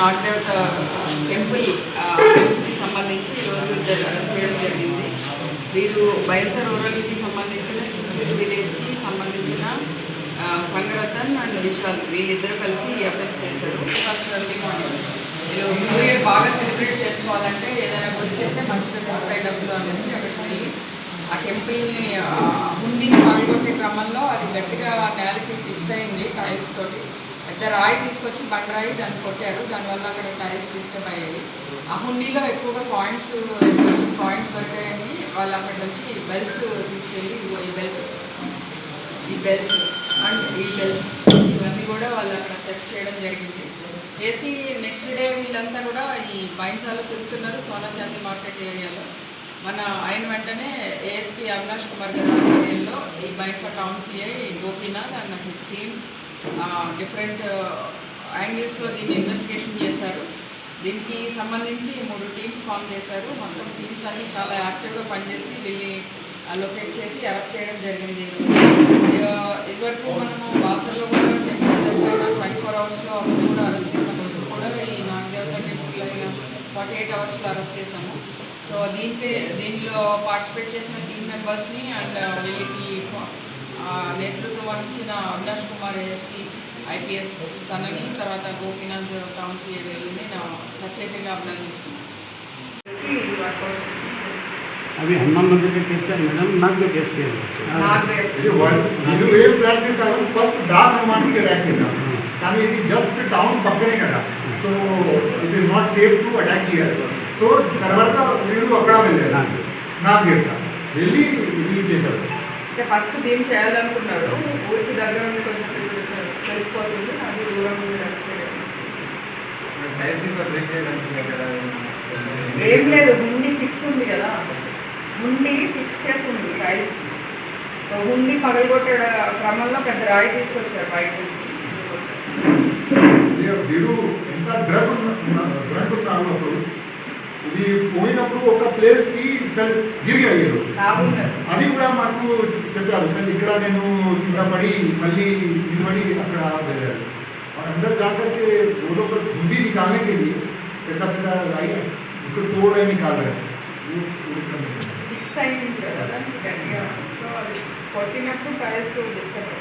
నాగదేవత టెంపుల్ కి సంబంధించి ఈరోజు ఇద్దరు అరెస్ట్ చేయడం జరిగింది. వీరు బైసర్ రూరల్కి సంబంధించిన చిత్తూరు విలేజ్కి సంబంధించిన సంగరతన్ అండ్ విశాల్ వీళ్ళిద్దరూ కలిసి ఈ అఫెన్స్ చేశారు. ఫస్ట్ ఎర్లీ మార్నింగ్ వీళ్ళు న్యూ ఇయర్ బాగా సెలబ్రేట్ చేసుకోవాలంటే ఏదైనా గుర్తిస్తే మంచిగా దొరుకుతాయి డబ్బులు అనేసి అక్కడికి వెళ్ళి ఆ టెంపుల్ని హుండీని పగలగొట్టే క్రమంలో అది గట్టిగా నేలకి ఫిక్స్ అయింది టైల్స్ తోటి. పెద్ద రాయి తీసుకొచ్చి బండరాయి దాన్ని కొట్టారు. దానివల్ల అక్కడ టైల్స్ డిస్టర్బ్ అయ్యాయి. ఆ హుండీలో ఎక్కువగా కాయిన్స్ దొరికాయని వాళ్ళు అక్కడి నుంచి బెల్స్ తీసుకెళ్ళి ఈ బెల్స్ ఇవన్నీ కూడా వాళ్ళు అక్కడ థెఫ్ట్ చేయడం జరిగింది. చేసి నెక్స్ట్ డే వీళ్ళంతా కూడా ఈ బైన్సాలో తిరుగుతున్నారు సోనా చాందీ మార్కెట్ ఏరియాలో. మన అయిన వెంటనే ఏఎస్పీ అవినాష్ కుమార్ గారి ఆధ్వర్యంలో ఈ Bhainsa town CI Gopinath and his team different యాంగిల్స్లో దీన్ని ఇన్వెస్టిగేషన్ చేశారు. దీనికి సంబంధించి 3 టీమ్స్ ఫామ్ చేశారు. మొత్తం టీమ్స్ అన్నీ చాలా యాక్టివ్గా పనిచేసి వీళ్ళని లొకేట్ చేసి అరెస్ట్ చేయడం జరిగింది. ఇదివరకు మనము బాసర్లో కూడా టెంపుల్ దగ్గర 24 అవర్స్లో అప్పుడు కూడా అరెస్ట్ చేసాము. ఇప్పుడు కూడా ఈ నాగదేవత టెంపుల్ అయిన 48 అవర్స్లో అరెస్ట్ చేసాము. సో దీనిలో పార్టిసిపేట్ చేసిన టీమ్ మెంబర్స్ని అండ్ వీళ్ళకి నేతృత్వం వహించిన అవినాష్ కుమార్ ఏఎస్పీ ఐపీఎస్ తనని, తర్వాత గోపీనాథ్ టౌన్ సిఐ వెళ్ళి నేను ప్రత్యేకంగా అభినందిస్తున్నాను. अभी हनुमान मंदिर का केस का मैडम नाग का केस है ఏం ప్లాన్ చేశారు ఫస్ట్ దాస్ హనుమాన్కి అటాక్ చేద్దాం కానీ ఇది జస్ట్ టౌన్ పక్కనే కదా so it is not safe to attack చేయాలి. సో తర్వాత వీళ్ళు అక్కడ వెళ్ళారు నాగ్ దేవత వెళ్ళి ఇది చేశారు. అంటే ఫస్ట్ దీన్ని చేయాలనుకున్నారు. ఊరికి దగ్గర నుండి కొంచెం తెలిసిపోతుంది అది దూరం ఏం లేదు. హుండీ ఫిక్స్ ఉంది కదా, హుండీ ఫిక్స్ చేసి ఉంది టైల్స్. సో హుండీ పగలగొట్టే క్రమంలో పెద్ద రాయి తీసుకొచ్చారు బయట నుంచి. వీడు ఎంత డ్రగ్ ఉన్నారు అప్పుడు ఇది పోయినప్పుడు ఒక ప్లేస్కి గిరి అయ్యారు. అది కూడా మాకు చెప్పారు సార్ ఇక్కడ నేను కింద పడి మళ్ళీ నిలబడి అక్కడ వెళ్ళారు. और अंदर जाकर के वो लोग बस हिंदी निकालने के लिए पेदा राई उसको तोड़ रहे निकाल रहे फिक्स अయింది కదా. సో అది కొట్టినప్పుడు టైల్స్ డిస్టర్బ్